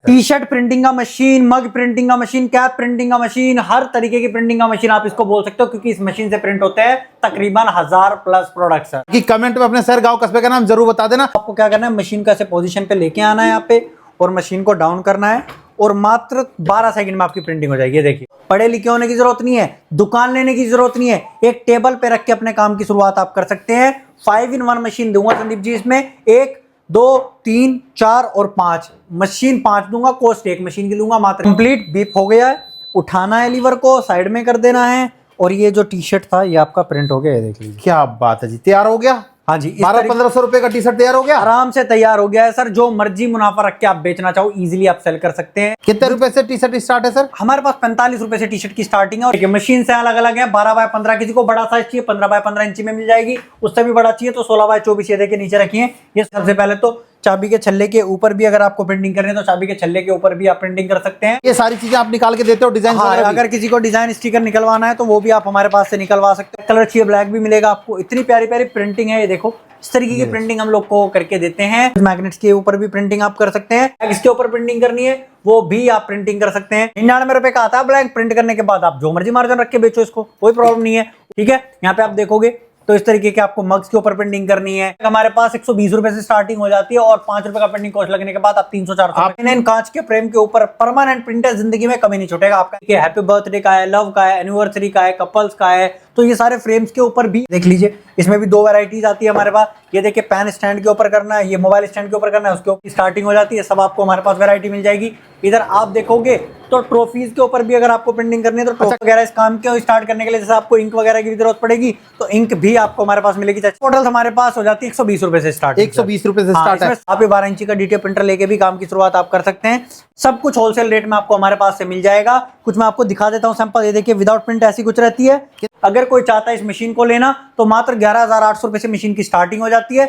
T shirt printing का machine, मग printing का machine, cap printing का मशीन, हर तरीके की प्रिंटिंग का मशीन आप इसको बोल सकते हो, क्योंकि इस मशीन से प्रिंट होते हैं तकरीबन 1000 प्लस प्रोडक्ट्स। कि कमेंट में अपने शहर, गांव, कस्बे का नाम जरूर बता देना। आपको क्या करना है, मशीन को ऐसे पोजीशन पे लेके आना है यहाँ पे और मशीन को डाउन करना है और मात्र 12 सेकंड में आपकी प्रिंटिंग हो जाएगी। ये देखिए, पढ़े लिखे होने की जरूरत नहीं है, दुकान लेने की जरूरत नहीं है, एक टेबल पे रख के अपने काम की शुरुआत आप कर सकते हैं। 5-in-1 मशीन दूंगा संदीप जी, इसमें 1, 2, 3, 4 और 5 मशीन, 5 दूंगा, कॉस्ट एक मशीन की लूंगा मात्र। कंप्लीट बीप हो गया है, उठाना है लीवर को, साइड में कर देना है और ये जो टी शर्ट था ये आपका प्रिंट हो गया है, देख लीजिए। क्या बात है जी, तैयार हो गया। हाँ जी, 1200-1500 रुपए का टी शर्ट तैयार हो गया, आराम से तैयार हो गया है सर। जो मर्जी मुनाफा रख के आप बेचना चाहो इजीली आप सेल कर सकते हैं। कितने रुपए से टी शर्ट स्टार्ट है सर? हमारे पास 45 रुपए से टी शर्ट की स्टार्टिंग है और मशीन से अलग अलग है। 12x15, किसी को बड़ा साइज चाहिए 15x15 इंची में मिल जाएगी, उससे भी बड़ा चाहिए तो 16x24 ये देखिए नीचे रखी है। ये सबसे पहले तो चाबी के छल्ले के ऊपर भी अगर आपको प्रिंटिंग करनी है तो चाबी के छल्ले के ऊपर भी आप प्रिंटिंग कर सकते हैं। ये सारी चीजें आप निकाल के देते हो डिजाइन? हाँ, अगर किसी को डिजाइन स्टिकर निकलवाना है तो वो भी आप हमारे पास से निकलवा सकते हैं। कलर चाहिए ब्लैक भी मिलेगा आपको। इतनी प्यारी प्यारी प्रिंटिंग है, ये देखो इस तरीके की प्रिंटिंग हम लोग को करके देते हैं। मैग्नेट्स के ऊपर भी प्रिंटिंग आप कर सकते हैं, इसके ऊपर प्रिंटिंग करनी है वो भी आप प्रिंटिंग कर सकते हैं। 99 रुपए का आता है ब्लैंक। प्रिंट करने के बाद आप जो मर्जी मार्जिन रख के बेचो, इसको कोई प्रॉब्लम नहीं है। ठीक है, यहाँ पे आप देखोगे तो इस तरीके के आपको मग्स के ऊपर प्रिंटिंग करनी है। हमारे पास 120 रुपए से स्टार्टिंग हो जाती है और 5 रुपए का प्रिंटिंग कॉस्ट लगने के बाद आप 300-400 इन कांच के फ्रेम के ऊपर परमानेंट प्रिंट है, जिंदगी में कभी नहीं छूटेगा आपका। हैप्पी बर्थडे का है, लव का है, एनिवर्सरी का है, कपल्स का है, तो ये सारे फ्रेम्स के ऊपर भी देख लीजिए। इसमें भी 2 वैरायटीज आती है हमारे पास। ये देखिए, पेन स्टैंड के ऊपर करना है, ये मोबाइल स्टैंड के ऊपर करना है, उसके ऊपर स्टार्टिंग हो जाती है। सब आपको हमारे पास वैरायटी मिल जाएगी। इधर आप देखोगे तो ट्रॉफीज के ऊपर भी अगर आपको प्रिंटिंग करनी है तो ट्रॉफी वगैरह इस काम के स्टार्ट करने के लिए जैसे आपको इंक वगैरह की जरूरत पड़ेगी तो इंक भी आपको हमारे पास मिलेगी। टोटल हमारे पास हो जाती है 120 रुपए से स्टार्ट। 120 रुपए से स्टार्ट है। आप 12 इंची का डीटीएफ प्रिंटर लेके भी काम की शुरुआत आप कर सकते हैं। सब कुछ होलसेल रेट में आपको हमारे पास से मिल जाएगा। कुछ मैं आपको दिखा देता हूँ सैंपल। ये देखिए, विदाउट प्रिंट ऐसी कुछ रहती है। अगर कोई चाहता है इस मशीन को लेना तो मात्र 11,800 रुपए से मशीन की स्टार्टिंग हो जाती है।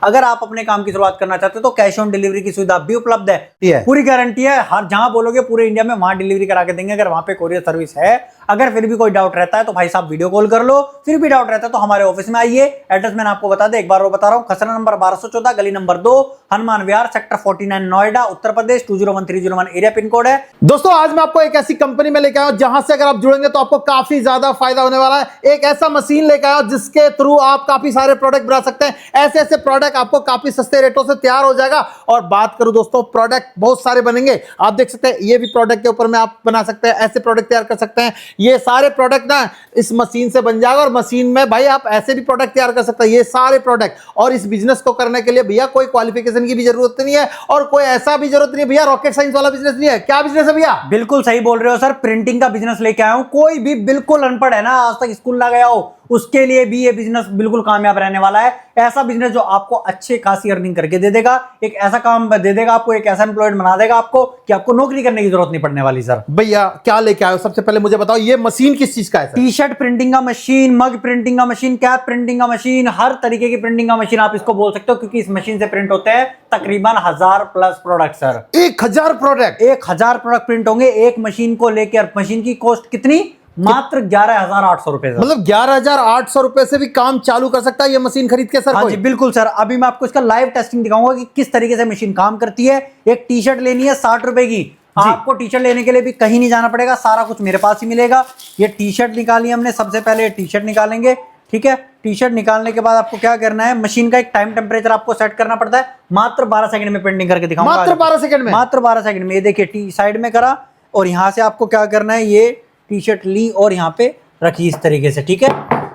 अगर आप अपने काम की शुरुआत करना चाहते हो तो कैश ऑन डिलीवरी की सुविधा भी उपलब्ध है। पूरी गारंटी है, हर जहां बोलोगे पूरे इंडिया में वहां डिलीवरी करा के देंगे, अगर वहां पे कोरियर सर्विस है। अगर फिर भी कोई डाउट रहता है तो भाई साहब वीडियो कॉल कर लो। फिर भी डाउट रहता है तो हमारे ऑफिस में आइए। एड्रेस मैंने आपको बता दे, एक बार वो बता रहा हूँ। खसरा नंबर 1214, गली नंबर 2, हनुमान विहार, sector 49, Noida, Uttar Pradesh 201301 area pin code है। दोस्तों, आज मैं आपको एक ऐसी कंपनी में लेकर आया हूं जहां से अगर आप जुड़ेंगे तो आपको काफी ज्यादा फायदा होने वाला है। एक ऐसा मशीन लेकर आया हूं जिसके थ्रू आप काफी सारे प्रोडक्ट बना सकते हैं। ऐसे ऐसे प्रोडक्ट आपको काफी सस्ते रेटों से तैयार हो जाएगा। और बात करूं दोस्तों, प्रोडक्ट बहुत सारे बनेंगे। आप देख सकते हैं, ये भी प्रोडक्ट के ऊपर में आप बना सकते हैं, ऐसे प्रोडक्ट तैयार कर सकते हैं। ये सारे प्रोडक्ट ना इस मशीन से बन जाएगा और मशीन में भाई आप ऐसे भी प्रोडक्ट तैयार कर सकते हैं, ये सारे प्रोडक्ट। और इस बिजनेस को करने के लिए भैया कोई क्वालिफिकेशन की भी जरूरत नहीं है और कोई ऐसा भी जरूरत नहीं है भैया, रॉकेट साइंस वाला बिजनेस नहीं है। क्या बिजनेस है भैया? बिल्कुल सही बोल रहे हो सर, प्रिंटिंग का बिजनेस लेके आया हूं। कोई भी बिल्कुल अनपढ़ है ना, आज तक स्कूल ना गया हो, उसके लिए भी ये बिजनेस बिल्कुल कामयाब रहने वाला है। ऐसा बिजनेस जो आपको अच्छे खासी अर्निंग करके दे देगा, एक ऐसा काम दे देगा आपको, एक ऐसा एम्प्लॉयड बना देगा आपको कि आपको नौकरी करने की जरूरत नहीं पड़ने वाली। सर भैया क्या लेके आए हो? सबसे पहले मुझे बताओ, ये मशीन किस चीज का है? टी शर्ट प्रिंटिंग का मशीन, मग प्रिंटिंग का मशीन, कैप प्रिंटिंग का मशीन, हर तरीके की प्रिंटिंग का मशीन आप इसको बोल सकते हो, क्योंकि इस मशीन से प्रिंट होते हैं तकरीबन 1000 plus product. Sir 1000 product? 1000 product print होंगे एक मशीन को लेकर। मशीन की कॉस्ट कितनी? मात्र 11,800 रुपए। मतलब 11,800 रुपए से भी काम चालू कर सकता है ये मशीन खरीद के? सर हाँ जी बिल्कुल सर। अभी मैं आपको इसका लाइव टेस्टिंग दिखाऊंगा कि किस तरीके से मशीन काम करती है। एक टी शर्ट लेनी है 60 रुपए की, आपको टी शर्ट लेने के लिए भी कहीं नहीं जाना पड़ेगा, सारा कुछ मेरे पास ही मिलेगा। ये टी शर्ट निकाली हमने, सबसे पहले टी शर्ट निकालेंगे। ठीक है, टी शर्ट निकालने के बाद आपको क्या करना है, मशीन का एक टाइम टेम्परेचर आपको सेट करना पड़ता है। मात्र 12 सेकंड में प्रिंटिंग करके दिखाऊंगा। मात्र 12 सेकंड में? मात्र 12 सेकंड में। ये देखिए, टी साइड में करा और यहां से आपको क्या करना है, ये टी शर्ट ली और यहाँ पे रखी इस तरीके से। ठीक है,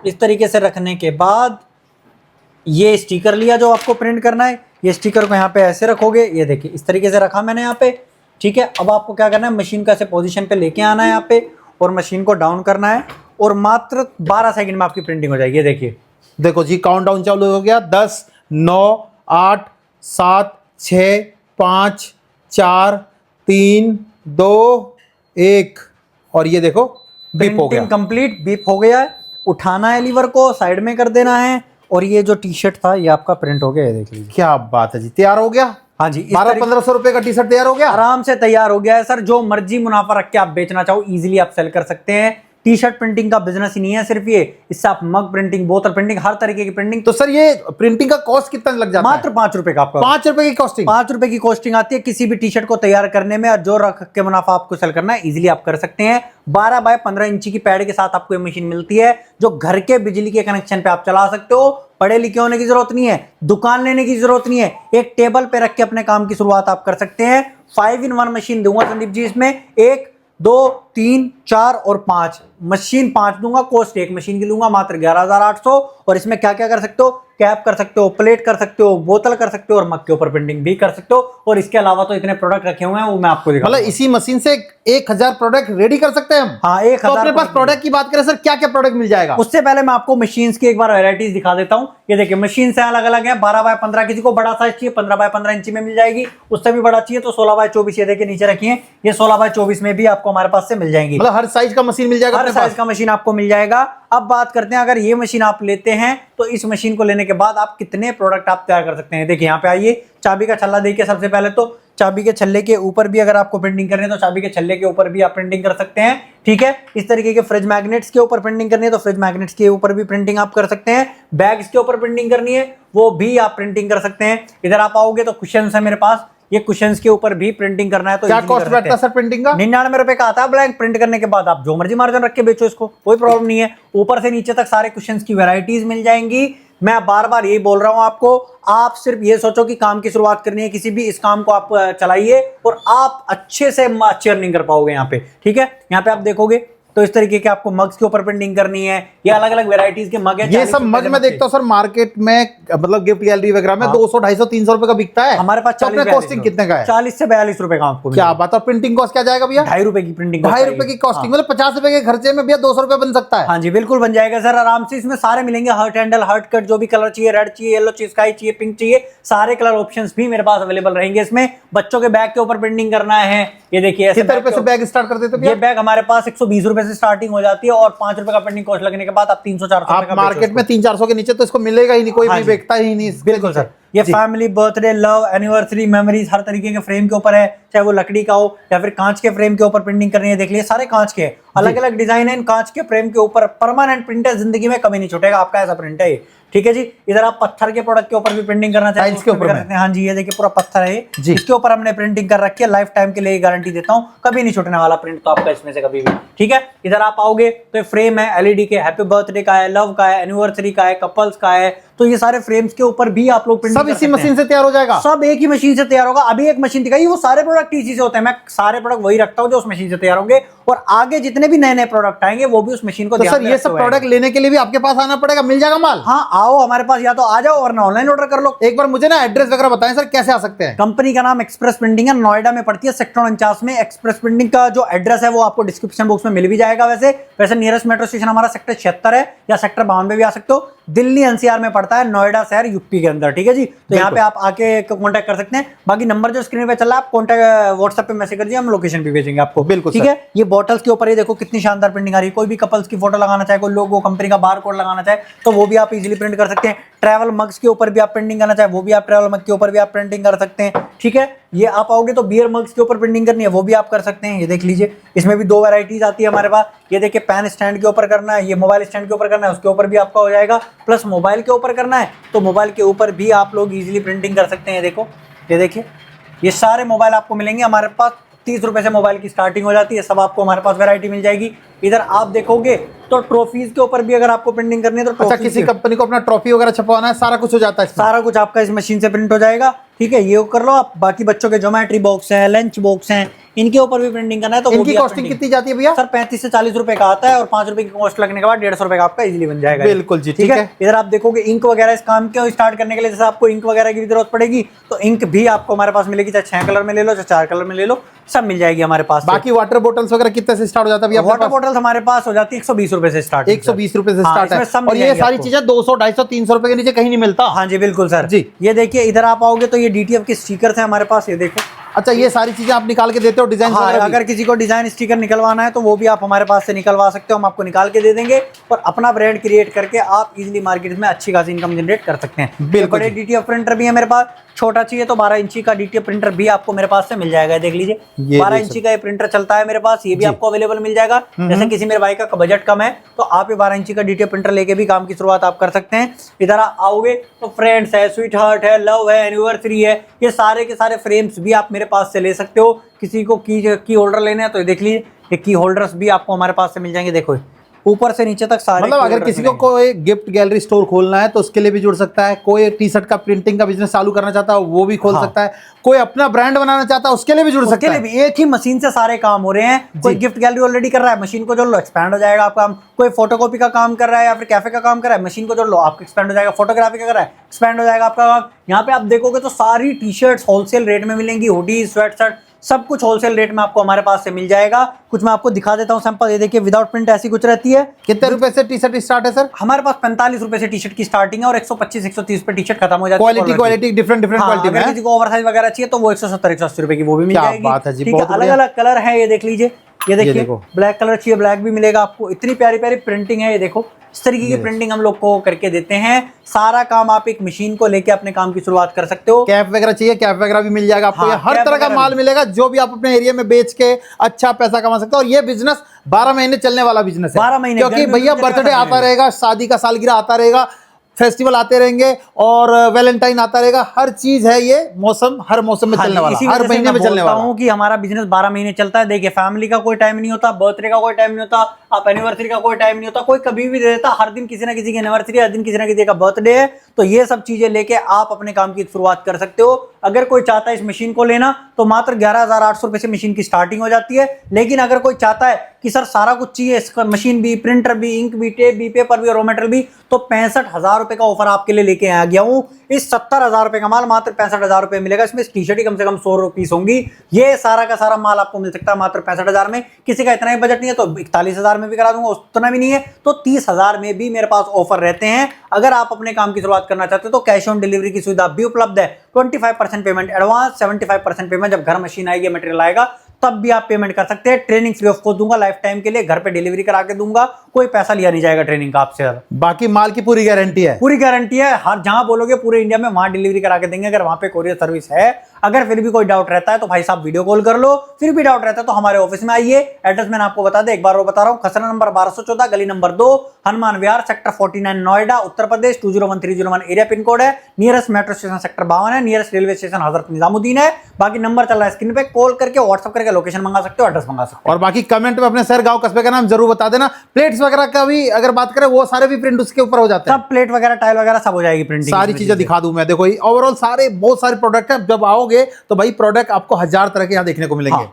इस तरीके से रखने के बाद ये स्टिकर लिया जो आपको प्रिंट करना है। ये स्टिकर को यहाँ पे ऐसे रखोगे, ये देखिए इस तरीके से रखा मैंने यहाँ पे। ठीक है, अब आपको क्या करना है, मशीन को ऐसे पोजीशन पे लेके आना है यहाँ पे और मशीन को डाउन करना है और मात्र 12 सेकंड में आपकी प्रिंटिंग हो जाएगी। ये देखिए, देखो जी, काउंटडाउन चालू हो गया। 10, 9, 8, 7, 6, 5, 4, 3, 2, 1 और ये देखो बीप हो गया। कंप्लीट बीप हो गया है। उठाना है लीवर को, साइड में कर देना है और ये जो टी शर्ट था ये आपका प्रिंट हो गया है, देख लीजिए। क्या बात है जी, तैयार हो गया। हाँ जी, 1200-1500 रुपए का टी शर्ट तैयार हो गया, आराम से तैयार हो गया है सर। जो मर्जी मुनाफा रख के आप बेचना चाहो इजीली आप सेल कर सकते हैं। टी शर्ट प्रिंटिंग का बिजनेस ही नहीं है सिर्फ ये, इससे आप मग प्रिंटिंग, बोतल प्रिंटिंग, हर तरीके की प्रिंटिंग। तो सर ये प्रिंटिंग का कॉस्ट कितना लग जाता है? मात्र 5 रुपए का आपका, 5 रुपए की कॉस्टिंग, 5 रुपए की कॉस्टिंग आती है किसी भी टी शर्ट को तैयार करने में। और जो रख के मुनाफा आपको सेल करना है इजीली आप कर सकते हैं। 12 बाय 15 इंची की पैड के साथ आपको ये मशीन मिलती है, जो घर के बिजली के कनेक्शन पे आप चला सकते हो। पढ़े लिखे होने की जरूरत नहीं है, दुकान लेने की जरूरत नहीं है, एक टेबल पे रख के अपने काम की शुरुआत आप कर सकते हैं। 5-in-1 मशीन दूंगा संदीप जी, इसमें 1, 2, 3, 4 और 5 मशीन, 5 दूंगा। कॉस्ट एक मशीन की लूंगा मात्र 11,800। और इसमें क्या क्या कर सकते हो, कैप कर सकते हो, प्लेट कर सकते हो, बोतल कर सकते हो, और मग के ऊपर प्रिंटिंग भी कर सकते हो। और इसके अलावा तो इतने प्रोडक्ट रखे हुए हैं वो मैं आपको दिखाऊंगा। मतलब इसी मशीन से 1000 प्रोडक्ट रेडी कर सकते हैं हम। हाँ, 1000। तो अपने पास प्रोडक्ट की बात करें सर, क्या क्या प्रोडक्ट मिल जाएगा? उससे पहले मैं आपको मशीन्स की एक बार वैरायटीज दिखा देता हूं। ये देखिए मशीन से अलग अलग है, 12 बाय 15, किसी को बड़ा साइज चाहिए 15 बाय 15 इंची में मिल जाएगी, उससे भी बड़ा चाहिए तो 16 बाय 24। ये देखिए नीचे रखी है, ये 16 बाय 24 में भी आपको हमारे पास से मिल जाएंगी। मतलब हर साइज का मशीन मिल जाएगा, हर साइज का मशीन आपको मिल जाएगा। अब बात करते हैं, अगर ये मशीन आप लेते हैं तो इस मशीन को लेने के बाद आप कितने प्रोडक्ट आप तैयार कर सकते हैं। देखिए यहाँ पे आइए, चाबी का छल्ला देखिए। सबसे पहले तो चाबी के छल्ले के ऊपर भी अगर आपको प्रिंटिंग करनी है तो चाबी के छल्ले के ऊपर भी आप प्रिंटिंग कर सकते हैं, ठीक है। इस तरीके के फ्रिज मैग्नेट्स के ऊपर प्रिंटिंग करनी है तो फ्रिज मैग्नेट्स के ऊपर भी प्रिंटिंग आप कर सकते हैं। बैग्स के ऊपर प्रिंटिंग करनी है वो भी आप प्रिंटिंग कर सकते हैं। इधर आप आओगे तो कुशन है मेरे पास, ये कुशन्स के ऊपर भी प्रिंटिंग करना है तो क्या कॉस्ट बैठता है सर प्रिंटिंग का? 99 रुपए का आता है ब्लैंक। प्रिंट करने के बाद आप जो मर्जी मार्जिन रख के बेचो, इसको कोई प्रॉब्लम नहीं है। ऊपर से नीचे तक सारे कुशन्स की वैरायटीज मिल जाएंगी। मैं बार बार यही बोल रहा हूं आपको, आप सिर्फ ये सोचो कि काम की शुरुआत करनी है किसी भी, इस काम को आप चलाइए और आप अच्छे से अच्छी अर्निंग कर पाओगे यहाँ पे, ठीक है। यहाँ पे आप देखोगे तो इस तरीके के आपको मग्स के ऊपर प्रिंटिंग करनी है। ये अलग अलग वैरायटीज के मग है। ये सब मग मैं देखता हूँ सर मार्केट में, मतलब गिफ्ट गैलरी वगैरह में 200, 250, 300 रुपए का बिकता है। हमारे पास कॉस्टिंग कितने का है? 40 से 42 रुपए का आपको। क्या बात है। प्रिंटिंग कॉस्ट क्या जाएगा भैया? 2.5 रुपए की प्रिंटिंग, 2.5 रुपए की कॉस्टिंग। मतलब 50 रुपए के खर्चे में भैया 200 रुपए बन सकता है। हाँ जी बिल्कुल बन जाएगा सर, आराम से। इसमें सारे मिलेंगे, हर्ट हैंडल, हर्ट कट, जो भी कलर चाहिए, रेड चाहिए, येलो चाहिए, स्काई चाहिए, पिंक चाहिए, सारे कलर ऑप्शंस भी मेरे पास अवेलेबल रहेंगे। इसमें बच्चों के बैग के ऊपर प्रिंटिंग करना है, ये देखिए ऐसे कितने रुपए से बैग स्टार्ट कर देते हैं? ये बैग हमारे पास 120 रुपए से स्टार्टिंग हो जाती है और 5 रुपए का प्रिंटिंग कॉस्ट लगने के बाद आप 300-400 आप मार्केट में 300-400 के नीचे तो इसको मिलेगा ही नहीं, कोई भी बेचता ही नहीं। बिल्कुल सर। ये family, birthday, love, anniversary, memories, हर तरीके के फ्रेम के ऊपर है, चाहे वो लकड़ी का हो या फिर कांच के फ्रेम के ऊपर प्रिंटिंग करनी है। देख लीजिए सारे कांच के अलग अलग डिजाइन है। इन कांच के फ्रेम के ऊपर परमानेंट प्रिंट है, जिंदगी में कभी नहीं छूटेगा आपका, ऐसा प्रिंट है ये, ठीक है जी। इधर आप पत्थर के प्रोडक्ट के ऊपर भी प्रिंटिंग करना चाहिए, इसके ऊपर करते हैं। हाँ जी, ये देखिए पूरा पत्थर है जी, इसके ऊपर हमने प्रिंटिंग कर रखी है। लाइफ टाइम के लिए गारंटी देता हूँ, कभी नहीं छूटने वाला प्रिंट तो आपका इसमें से कभी भी, ठीक है। इधर आप आओगे तो फ्रेम है एलईडी के, हैप्पी बर्थडे का है, लव का है, एनिवर्सरी का है, कपल्स का है, तो ये सारे फ्रेम्स के ऊपर भी आप लोग प्रिंट सब इसी मशीन से तैयार हो जाएगा। सब एक ही मशीन से तैयार होगा। अभी एक मशीन दिखाई, वो सारे प्रोडक्ट इसी से होते हैं। मैं सारे प्रोडक्ट वही रखता हूँ जो उस मशीन से तैयार होंगे, और आगे जितने भी नए नए प्रोडक्ट आएंगे वो भी उस मशीन को। तो सर ये सब प्रोडक्ट लेने के लिए भी आपके पास आना पड़ेगा, मिल जाएगा माल? हाँ आओ हमारे पास, या तो आ जाओ वरना ऑनलाइन ऑर्डर कर लो। एक बार मुझे ना एड्रेस वगैरह बताएं सर, कैसे आ सकते हैं? कंपनी का नाम एक्सप्रेस प्रिंटिंग है, नोएडा में पड़ती है, सेक्टर 49 में। एक्सप्रेस प्रिंटिंग का जो एड्रेस है वो आपको डिस्क्रिप्शन बॉक्स में मिल भी जाएगा। वैसे नियरेस्ट मेट्रो स्टेशन हमारा सेक्टर 76 है या सेक्टर 52 भी आ सकते हो। दिल्ली एनसीआर में पड़ता है, नोएडा शहर यूपी के अंदर, ठीक है जी। तो यहाँ पे आप आके कांटेक्ट कर सकते हैं। बाकी नंबर जो स्क्रीन पे चल रहा है, आप कांटेक्ट व्हाट्सएप पे मैसेज कर दीजिए, हम लोकेशन भी भेजेंगे आपको, बिल्कुल ठीक है। ये बॉटल्स के ऊपर ये देखो कितनी शानदार प्रिंटिंग आ रही है। कोई भी कपल्स की फोटो लगाना चाहे, कोई लोगो, कंपनी का बार कोड लगाना चाहे तो वो भी आप इजीली प्रिंट कर सकते हैं। ट्रैवल मग्स के ऊपर भी आप प्रिंटिंग करना चाहे वो भी आप ट्रैवल मग के ऊपर भी आप प्रिंटिंग कर सकते हैं, ठीक है। ये आप आओगे तो बियर मग्स के ऊपर प्रिंटिंग करनी है वो भी आप कर सकते हैं। ये देख लीजिए, इसमें भी 2 वैरायटीज आती है हमारे पास। ये देखिए पेन स्टैंड के ऊपर करना है, ये मोबाइल स्टैंड के ऊपर करना है, उसके ऊपर भी आपका हो जाएगा। प्लस मोबाइल के ऊपर करना है तो मोबाइल के ऊपर भी आप लोग इजीली प्रिंटिंग कर सकते हैं। देखो ये देखिए, ये सारे मोबाइल आपको मिलेंगे हमारे पास। 30 रुपए से मोबाइल की स्टार्टिंग हो जाती है, सब आपको हमारे पास वैरायटी मिल जाएगी। इधर आप देखोगे तो ट्रॉफीज के ऊपर भी अगर आपको प्रिंटिंग करनी है तो अच्छा, किसी कंपनी को अपना ट्रॉफी वगैरह छपवाना है, सारा कुछ हो जाता है इसमें? सारा कुछ आपका इस मशीन से प्रिंट हो जाएगा, ठीक है। ये कर लो आप। बाकी बच्चों के ज्योमेट्री बॉक्स है, लंच बॉक्स हैं, इनके ऊपर भी प्रिंटिंग करना है तो इनकी कॉस्टिंग कितनी जाती है भैया? सर 35 से 40 रुपए का आता है, और 5 रुपए की कॉस्ट लगने के बाद 150 रुपए का आपका इजीली बन जाएगा। बिल्कुल जी, ठीक है। इधर आप देखोगे इंक वगैरह, इस काम को स्टार्ट करने के लिए जैसे आपको इंक वगैरह की भी जरूरत पड़ेगी तो इंक भी आपको हमारे पास मिलेगी, चाहे 6 कलर में ले लो, चाहे 4 कलर में ले लो, सब मिल जाएगी हमारे पास। बाकी वाटर बॉटल्स वगैरह कितने से स्टार्ट हो जाता है? वाटर बॉटल्स हमारे पास हो जाती है 120 रुपए से स्टार्ट। 120 रुपए से स्टार्ट है, और ये सारी चीजें 200, 250, 300 रुपए के नीचे कहीं नहीं मिलता। हाँ जी बिल्कुल सर जी। ये देखिए, इधर आप आओगे तो ये डीटीएफ के स्टिकर्स हैं हमारे पास। ये देखो अच्छा, ये सारी चीजें आप निकाल के देते हो डिजाइन? हाँ, अगर किसी को डिजाइन स्टिकर निकलवाना है तो वो भी आप हमारे पास से निकलवा सकते हो, हम आपको निकाल के दे देंगे और अपना ब्रांड क्रिएट करके आप इजीली मार्केट में अच्छी खासी इनकम जनरेट कर सकते हैं। बिल्कुल। बड़े डीटीएफ प्रिंटर भी है मेरे पास, छोटा चाहिए तो 12 इंची का डीटीएफ प्रिंटर भी आपको मेरे पास से मिल जाएगा। देख लीजिए, 12 इंची का ये प्रिंटर चलता है मेरे पास, ये भी आपको अवेलेबल मिल जाएगा। जैसे किसी मेरे भाई का बजट कम है तो आप ये 12 इंची का डीटीएफ प्रिंटर लेके भी काम की शुरुआत आप कर सकते हैं। इधर आओगे तो फ्रेंड्स है, स्वीट हार्ट है, लव है, एनिवर्सरी है, ये सारे के सारे फ्रेम्स भी आप मेरे पास से ले सकते हो। किसी को की होल्डर लेने हैं तो ये देख लीजिए, ये की होल्डर्स भी आपको हमारे पास से मिल जाएंगे। देखो ऊपर से नीचे तक सारे, मतलब अगर किसी को कोई गिफ्ट गैलरी स्टोर खोलना है तो उसके लिए भी जुड़ सकता है, कोई टी शर्ट का प्रिंटिंग का बिजनेस चालू करना चाहता है वो भी खोल सकता है, कोई अपना ब्रांड बनाना चाहता है उसके लिए भी जुड़ सकता है। एक ही मशीन से सारे काम हो रहे हैं। कोई गिफ्ट गैलरी ऑलरेडी कर रहा है, मशीन को जोड़ लो, एक्सपैंड हो जाएगा आपका काम। कोई फोटोकॉपी का काम कर रहा है या फिर कैफे का काम कर रहा है, मशीन को जोड़ लो, आपका एक्सपैंड हो जाएगा। फोटोग्राफी का कर रहा है, एक्सपैंड हो जाएगा आपका काम। यहाँ पे आप देखोगे तो सारी टी शर्ट्स होलसेल रेट में मिलेंगी, हुडी, स्वेट शर्ट, सब कुछ होलसेल रेट में आपको हमारे पास से मिल जाएगा। कुछ मैं आपको दिखा देता हूँ सैंपल। ये देखिए, विदाउट प्रिंट ऐसी कुछ रहती है। कितने रुपए से टी शर्ट स्टार्ट है सर? हमारे पास 45 रुपए से टी शर्ट की स्टार्टिंग है और 125-130 पे टी शर्ट खत्म हो जाती है। क्वालिटी डिफरेंट क्वालिटी में। किसी को ओवरसाइज वगैरह चाहिए तो वो 170-180 रुपए की वो भी मिल जाएगी। बात है जी, ठीक है, अलग अलग कलर है। ये देख लीजिए, ये देखिए, ब्लैक कलर चाहिए ब्लैक भी मिलेगा आपको। इतनी प्यारी प्यारी प्रिंटिंग है, ये देखो, इस तरीके की प्रिंटिंग हम लोग को करके देते हैं। सारा काम आप एक मशीन को लेके अपने काम की शुरुआत कर सकते हो। कैप वगैरह चाहिए, कैप वगैरह भी मिल जाएगा आपको। हर तरह का माल मिलेगा जो भी आप अपने एरिया में बेच के अच्छा पैसा कमा सकते हो। और ये बिजनेस 12 महीने चलने वाला बिजनेस है। 12 महीने, क्योंकि भैया बर्थडे आता रहेगा, शादी का सालगिरह आता रहेगा, फेस्टिवल आते रहेंगे और वैलेंटाइन आता रहेगा। हर चीज है ये मौसम, हर मौसम में चलने वाला, हर महीने में चलने वाला हूँ कि हमारा बिजनेस 12 महीने चलता है। देखिए, फैमिली का कोई टाइम नहीं होता, बर्थडे का कोई टाइम नहीं होता, आप एनिवर्सरी का कोई टाइम नहीं होता, कोई कभी भी दे देता। हर दिन किसी ना किसी की एनिवर्सरी, हर दिन किसी ना किसी का बर्थडे है। तो ये सब चीजें लेके आप अपने काम की शुरुआत कर सकते हो। अगर कोई चाहता है इस मशीन को लेना तो मात्र 11,800 रुपए से मशीन की स्टार्टिंग हो जाती है। लेकिन अगर कोई चाहता है कि सर सारा कुछ चाहिए, इसका मशीन भी, प्रिंटर भी, इंक भी, टेप भी, पेपर भी और रॉ मटेरियल भी, तो 65,000 रुपए का ऑफर आपके लिए लेके आ गया हूं। इस 70,000 रुपए का माल मात्र 65,000 रुपए मिलेगा। इसमें टी शर्ट ही कम से कम 100 पीस होंगी। ये सारा का सारा माल आपको मिल सकता है मात्र 65,000 में। किसी का इतना ही बजट नहीं है तो 41,000 में भी करा दूंगा, उतना भी नहीं है तो 30,000 में भी मेरे पास ऑफर रहते हैं। अगर आप अपने काम की शुरुआत करना चाहते हो तो कैश ऑन डिलीवरी की सुविधा भी उपलब्ध है। 25% पेमेंट एडवांस, 75% पेमेंट जब घर मशीन आएगी, मटेरियल आएगा तब भी आप पेमेंट कर सकते हैं। ट्रेनिंग फ्री ऑफ कॉस्ट दूंगा, लाइफ टाइम के लिए घर पे डिलीवरी करा के दूंगा, कोई पैसा लिया नहीं जाएगा ट्रेनिंग का आपसे। बाकी माल की पूरी गारंटी है, पूरी गारंटी है। हर जहां बोलोगे पूरे इंडिया में वहां डिलीवरी करा के देंगे, अगर वहां पे कोरियर सर्विस है। अगर फिर भी कोई डाउट रहता है तो भाई साहब वीडियो कॉल कर लो। फिर भी डाउट रहता है तो हमारे ऑफिस में आइए। एड्रेस मैंने आपको बता दे, एक बार और बता रहा हूं। खसरा नंबर 1214, गली नंबर 2, हनुमान विहार, sector 49, Noida, Uttar Pradesh 201301 area pin code है। नियरेस्ट मेट्रो स्टेशन सेक्टर 52 है। Nearest railway station Hazrat Nizamuddin है। बाकी नंबर चल रहा है स्क्रीन पे, कॉल करके व्हाट्सएप करके लोकेशन मंगा सकते हो, एड्रेस मंगा सकते हो। और बाकी कमेंट में अपने शहर, गांव, कस्बे का नाम जरूर बता देना। प्लेट्स वगैरह का भी अगर बात करें वो सारे भी प्रिंट उसके ऊपर हो जाते हैं। सब प्लेट वगैरह, टाइल वगैरह सब हो जाएगी प्रिंटिंग। सारी चीजें दिखा दूं मैं। देखो ओवरऑल सारे बहुत सारे प्रोडक्ट हैं। जब आओगे तो भाई प्रोडक्ट आपको 1000 तरह के यहाँ देखने को मिलेंगे।